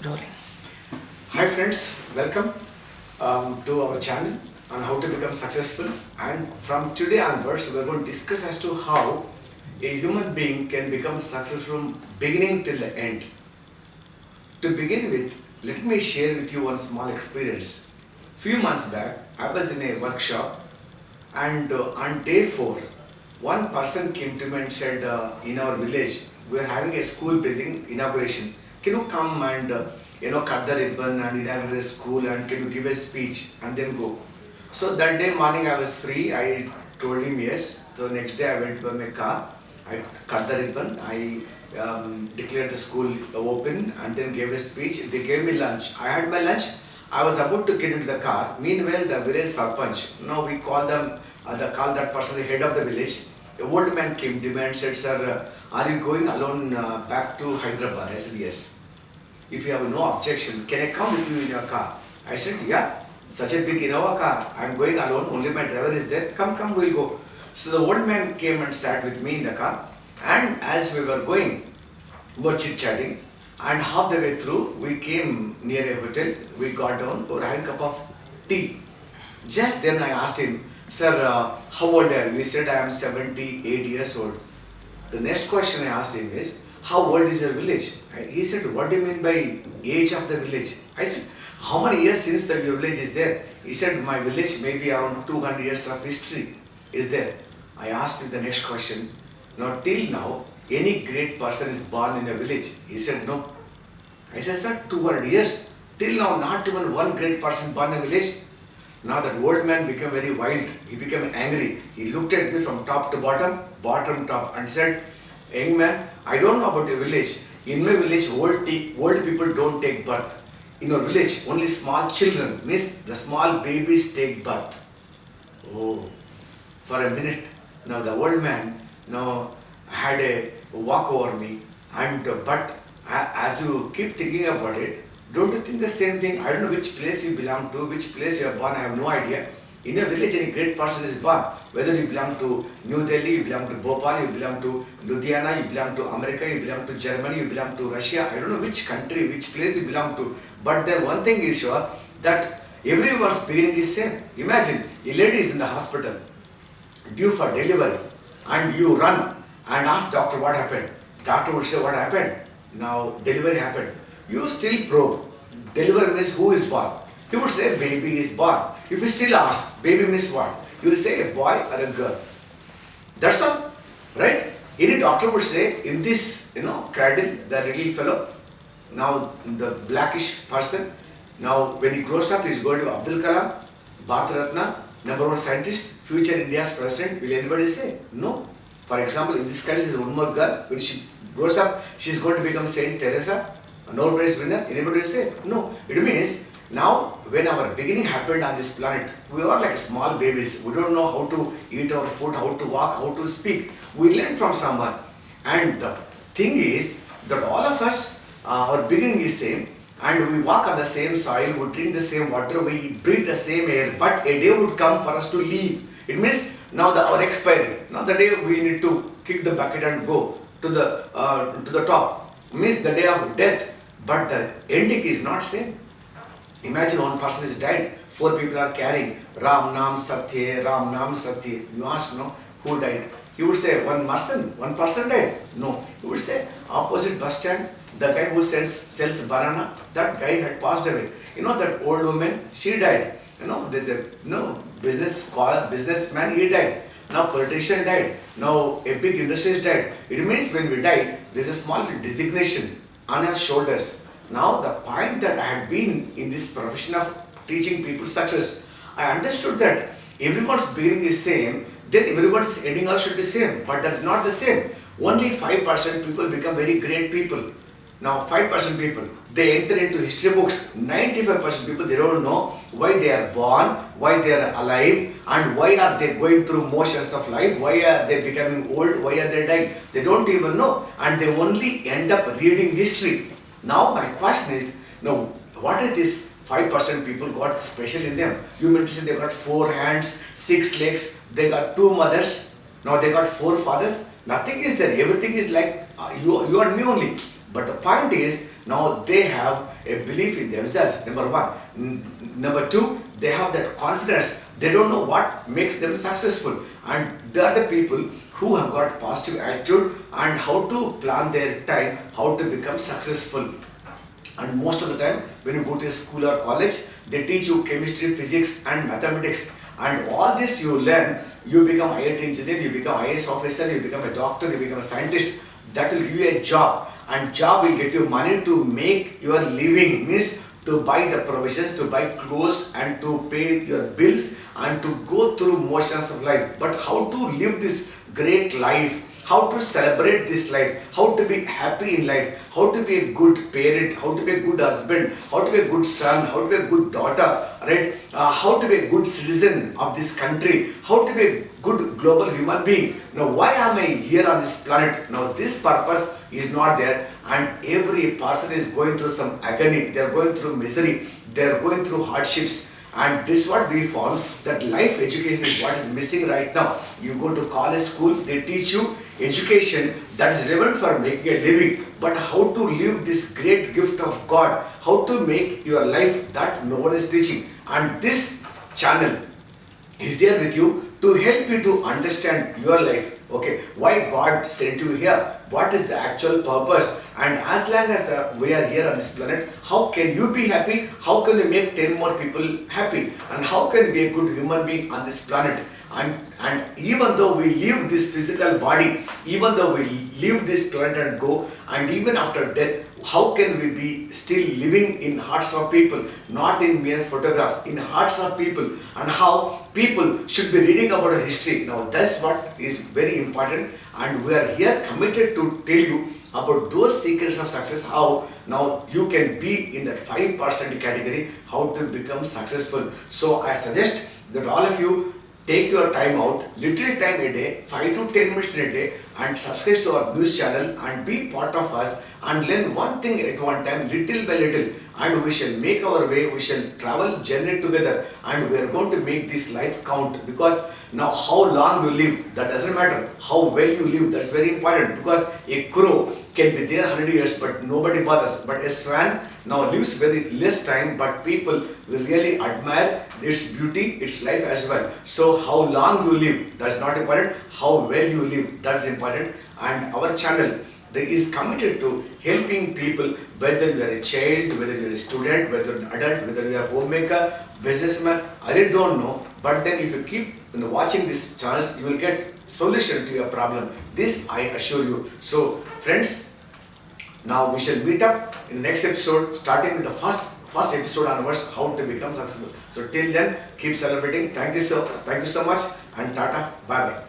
Rolling. Hi friends, welcome to our channel on how to become successful, and from today onwards we are going to discuss as to how a human being can become successful from beginning till the end. To begin with, let me share with you one small experience. Few months back I was in a workshop, and on day 4 one person came to me and said, in our village we are having a school building inauguration. Can you come and cut the ribbon and inaugurate the school, and can you give a speech and then go? So that day morning I was free. I told him yes. The next day I went by my car. I cut the ribbon. I declared the school open and then gave a speech. They gave me lunch. I had my lunch. I was about to get into the car. Meanwhile, the village sarpanch, now we call them, call that person the head of the village. A old man came to me and said, "Sir, are you going alone back to Hyderabad?" I said, "Yes." "If you have no objection, can I come with you in your car?" I said, "Yeah, such a big Innova car. I am going alone. Only my driver is there. Come, we'll go." So the old man came and sat with me in the car. And as we were going, we were chit-chatting. And half the way through, we came near a hotel. We got down, we were having a cup of tea. Just then I asked him, "Sir, how old are you?" He said, "I am 78 years old." The next question I asked him is, "How old is your village?" He said, "What do you mean by age of the village?" I said, "How many years since your village is there?" He said, "My village may be around 200 years of history is there." I asked him the next question, "Now till now, any great person is born in a village?" He said, "No." I said, "Sir, 200 years, till now not even one great person born in a village?" Now that old man became very wild. He became angry. He looked at me from top to bottom, bottom top, and said, "Young man, I don't know about your village. In my village, old people don't take birth. In your village, only small children, means the small babies take birth." Oh, for a minute, now the old man now had a walk over me, and but as you keep thinking about it, don't you think the same thing? I don't know which place you belong to, which place you are born, I have no idea. In your village, any great person is born. Whether you belong to New Delhi, you belong to Bhopal, you belong to Ludhiana, you belong to America, you belong to Germany, you belong to Russia. I don't know which country, which place you belong to. But then one thing is sure, that everyone's beginning is same. Imagine, a lady is in the hospital, due for delivery, and you run and ask doctor what happened. Doctor would say, "What happened?" Now delivery happened. You still probe. Delivery means who is born. He would say baby is born. If you still ask, baby means what? You will say a boy or a girl. That's all, right? Any doctor would say, in this, cradle, the little fellow, now the blackish person, now when he grows up, he is going to Abdul Kalam, Bharat Ratna, #1 scientist, future India's president. Will anybody say? No. For example, in this cradle, there is one more girl. When she grows up, she is going to become Saint Teresa, a Nobel Prize winner. Anybody will say? No. It means, now when our beginning happened on this planet, we were like small babies. We don't know how to eat our food, how to walk, how to speak. We learned from someone. And the thing is that all of us, our beginning is same, and we walk on the same soil, we drink the same water, we breathe the same air, but a day would come for us to leave. It means now our expiry. Now the day we need to kick the bucket and go to the top. Means the day of death. But the ending is not same. Imagine one person is died, 4 people are carrying Ram Nam Satya, Ram Nam Satya. You ask, no, who died? He would say, one person died. No, he would say, opposite bus stand, the guy who sells banana, that guy had passed away. That old woman, she died. There's a businessman, he died. Now politician died. Now a big industry died. It means when we die, there's a small designation on our shoulders. Now the point that I had been in this profession of teaching people success, I understood that everyone's beginning is same, then everyone's ending also should be same. But that's not the same. Only 5% people become very great people. Now 5% people, they enter into history books. 95% people, they don't know why they are born, why they are alive, and why are they going through motions of life, why are they becoming old, why are they dying. They don't even know, and they only end up reading history. Now my question is, what is this 5% people got special in them? You meant to say they got 4 hands, 6 legs, they got 2 mothers, now they got 4 fathers? Nothing is there. Everything is like you and me only. But the point is, now they have a belief in themselves, number one. Number two, they have that confidence. They don't know what makes them successful. And they are the people who have got positive attitude and how to plan their time, how to become successful. And most of the time, when you go to a school or college, they teach you chemistry, physics and mathematics. And all this you learn, you become IIT engineer, you become IAS officer, you become a doctor, you become a scientist. That will give you a job. And job will get you money to make your living, means to buy the provisions, to buy clothes and to pay your bills and to go through motions of life. But how to live this great life, how to celebrate this life, how to be happy in life, how to be a good parent, how to be a good husband, how to be a good son, how to be a good daughter, right? How to be a good citizen of this country, how to be a good global human being. Now, why am I here on this planet? Now, this purpose is not there, and every person is going through some agony, they are going through misery, they are going through hardships. And this is what we found, that life education is what is missing right now. You go to college, school, they teach you education that is relevant for making a living, but how to live this great gift of God, how to make your life, that no one is teaching. And this channel is here with you to help you to understand your life. Okay, why God sent you here, what is the actual purpose, and as long as we are here on this planet, how can you be happy, how can you make 10 more people happy, and how can you be a good human being on this planet. And even though we leave this physical body, even though we leave this planet and go, and even after death, how can we be still living in hearts of people, not in mere photographs, in hearts of people, and how people should be reading about our history. Now that's what is very important, and we are here committed to tell you about those secrets of success, how now you can be in that 5% category, how to become successful. So I suggest that all of you take your time out, little time a day, 5 to 10 minutes in a day, and subscribe to our news channel and be part of us and learn one thing at one time, little by little, and we shall make our way, we shall travel journey together, and we are going to make this life count. Because now how long you live, that doesn't matter. How well you live, that's very important, because a crow can be there 100 years but nobody bothers, but a swan now lives very less time, but people will really admire its beauty, its life as well. So how long you live, that's not important, how well you live, that's important. And our channel is committed to helping people, whether you are a child, whether you are a student, whether you are an adult, whether you are a homemaker, businessman, I really don't know. But then if you keep watching this channels, you will get solution to your problem. This I assure you. So friends, now we shall meet up in the next episode, starting with the first episode onwards, how to become successful. So till then, keep celebrating. Thank you so much, and Tata, bye bye.